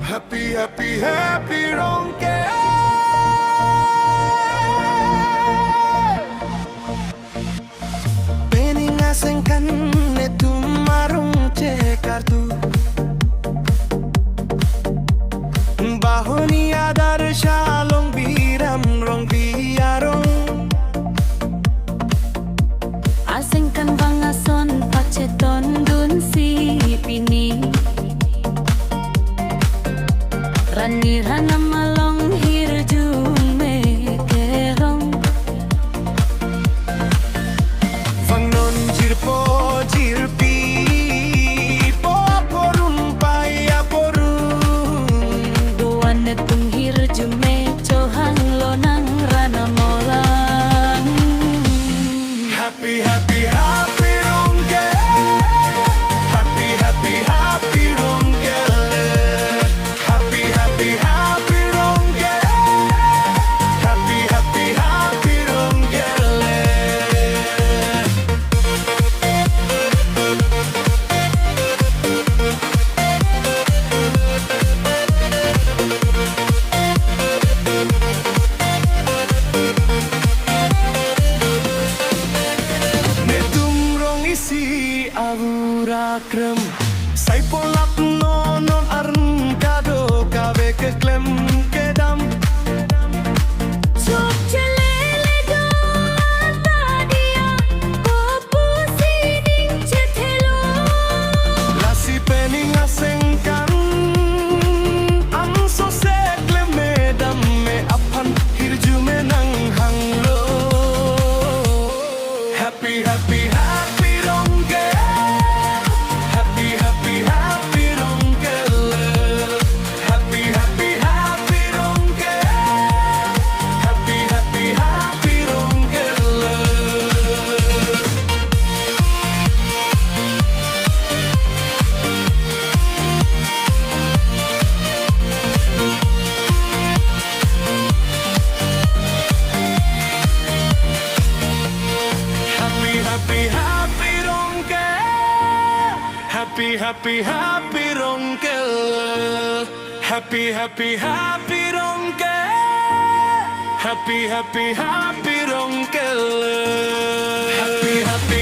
Happy, happy, happy Rongker. Peningasengkan netu marung cekartu. Bahoni adar shalong biram rong biarong. Asengkan bangason paceton dun si pini. Ranirana malong hirjung me kerong. Fangnon jirpo jirpi po porun paya porun. Duan netung hirjung me cohang lonang rana molang. Happy, happy, happy Rongker. Happy, happy, happy Rongker. Happy, happy, happy Rongker. Happy, happy, happy Rongker. Netum rong isi awura krem. Sai polak nonon arn kado kabe keklem kedam. Chok chelele do tadia popu sining cethelo. Lasi peningasengkan ang sosek le medam me apan hirju menang hanglo. Happy, happy, happy Rongker. Happy, happy, happy Rongker. Happy, happy, happy Rongker. Happy, happy, happy Rongker. Happy, happy, happy Rongker. Happy, happy, happy Rongker. Happy, happy, happy Rongker. Happy, happy, happy Rongker. Happy, happy,